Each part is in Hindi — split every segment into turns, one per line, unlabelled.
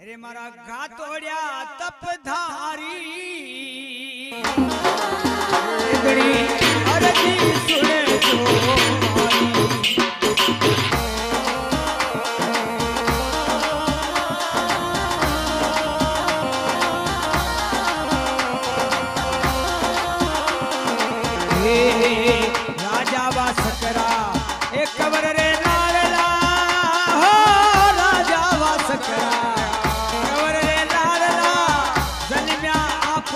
रे मारा गातोड़िया तपधारी गणी अरजी सुने जो राजा वा सकरा एक कबर रे लाडला हो राजा वा सकरा कबर रे लाडला जन्म्या आप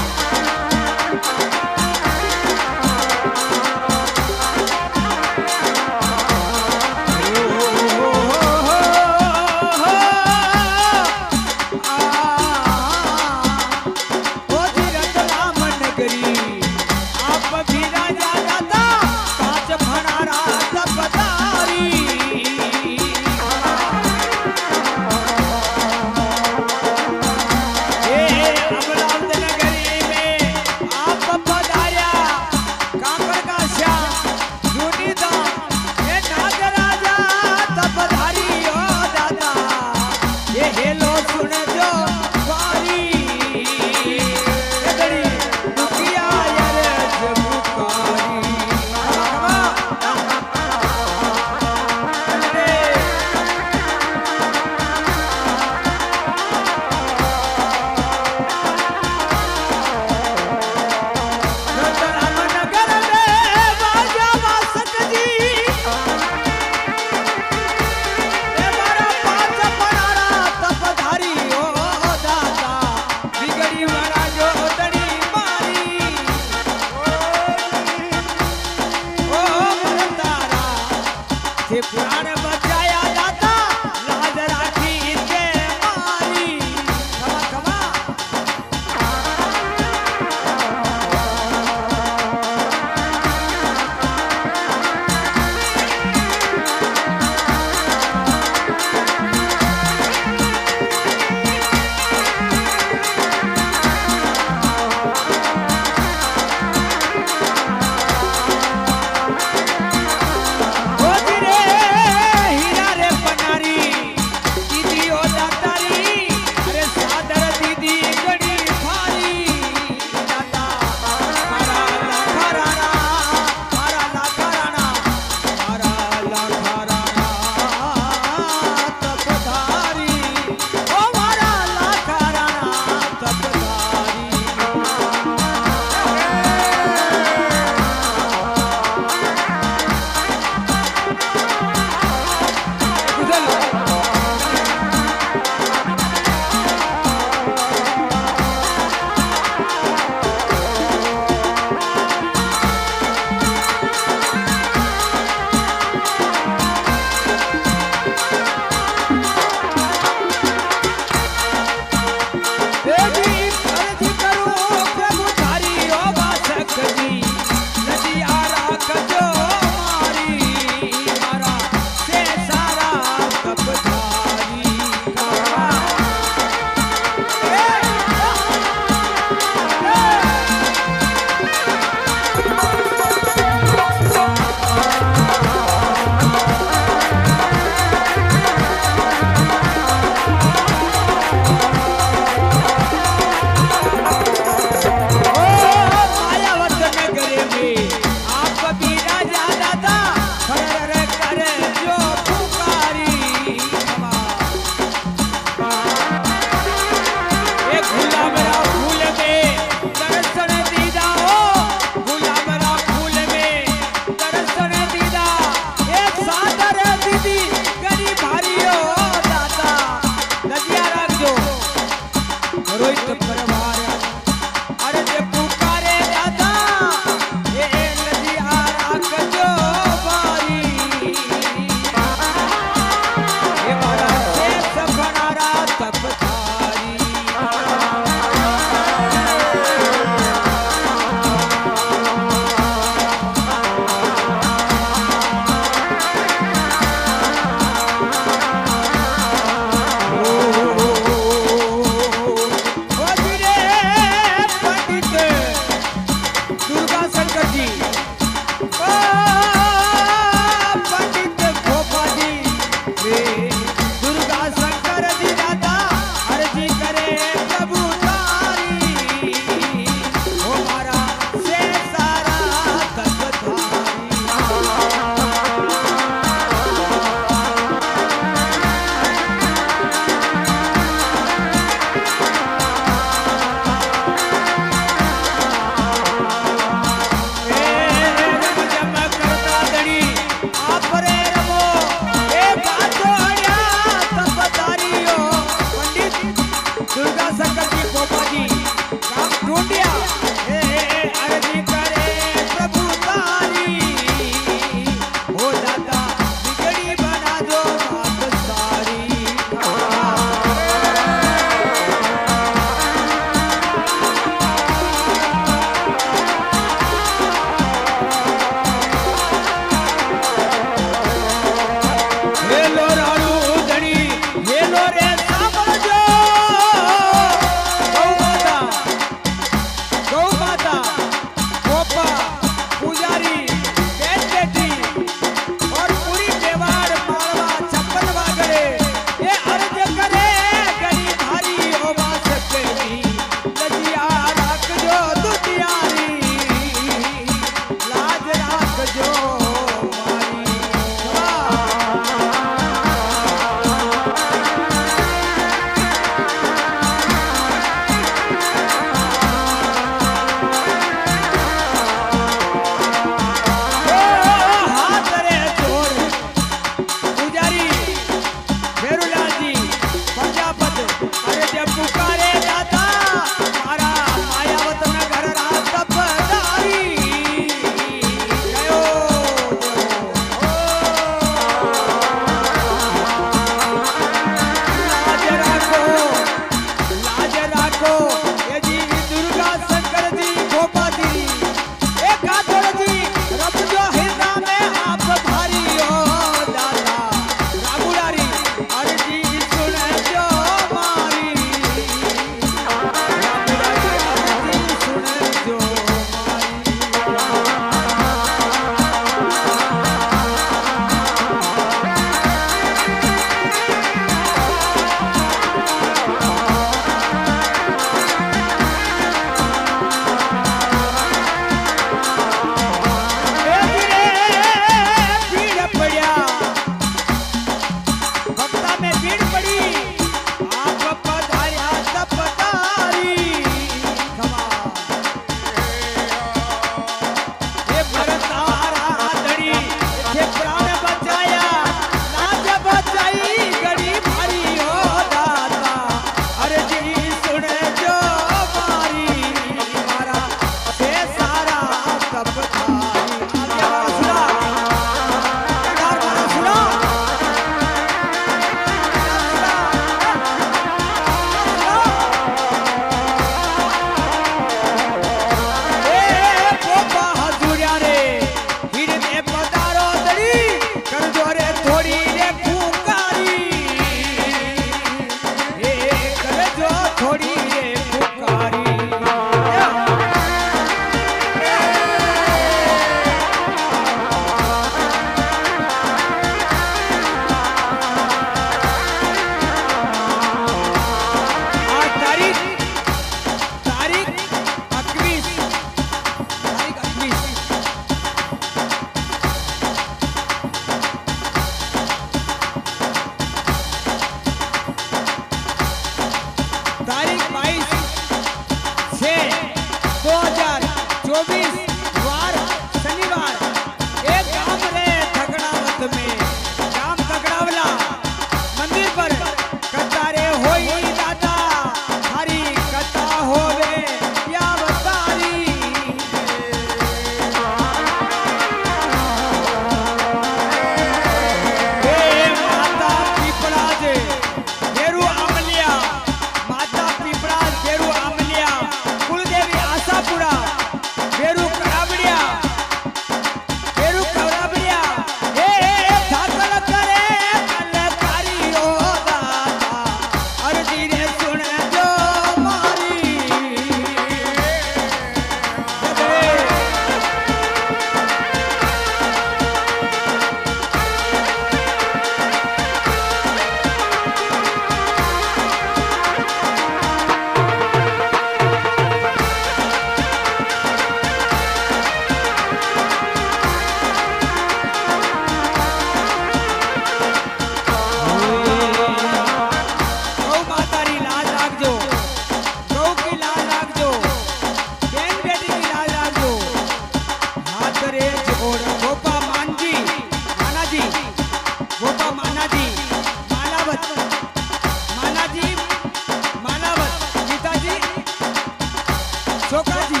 सोका जी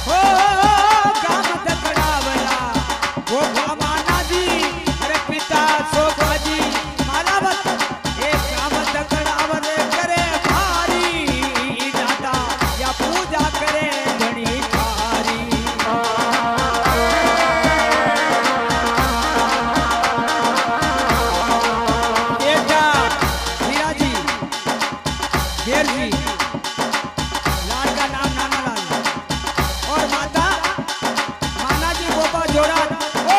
हो गाम दकड़ावला वो माना जी अरे पिता सोका जी मालावत एक गाम दकड़ावले करे भारी दाता या पूजा करे धनी भारी बेटा हीरा जी घेर जी लाल का नाम नाना लाल और माता माना जी गोपा जोड़ा ओ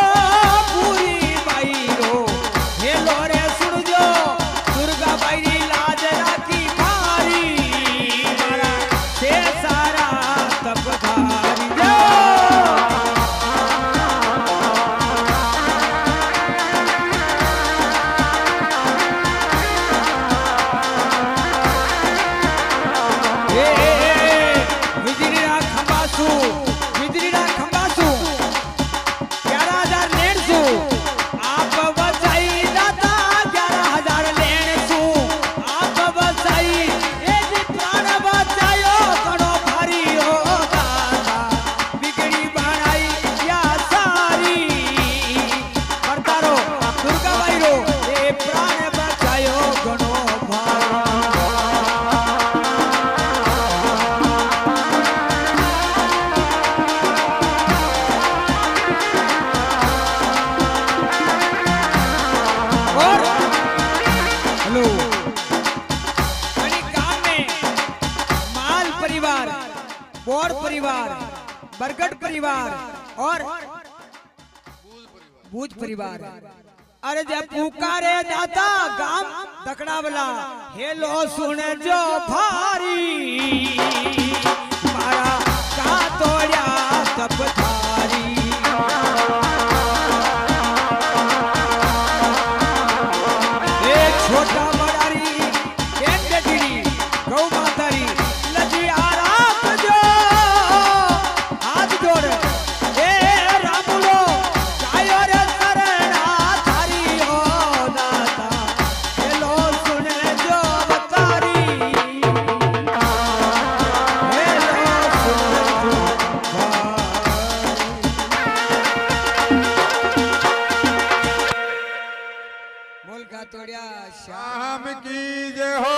पूरी बाई रो हे लोरे सुन जो दुर्गा बाई री लाज राखी भारी मारा से सारा तपधारी जो વીજળીના ખંભાસુ 11,000 લેણસું આપ વસાઈ દાતા 11,000 લેણસું આપ વસાઈ એ જે પ્રાણ બચાયો ઘણો ભારી હો દાતા બીગડી બનાઈ યા સારી કરતારો દુર્ગાબાઈ રો એ પ્રાણ બચાયો ઘણો ભારી और हेलो गांव में माल परिवार बोर परिवार बरगट परिवार और भूज परिवार अरे जब पुकारे दाता गांव दकड़ावला हेलो सुन जो भारी मारा का तोड़या तब थारी छोटा बड़ारी केंद्री गौ मातारी लजी आराम जो हाथ जोड़ ए रामुलो कायो रे शरणा थारी हो दाता हेलो सुने जो बतारी हेलो सुने जो बोल का तोड़िया
श्याम की जय हो।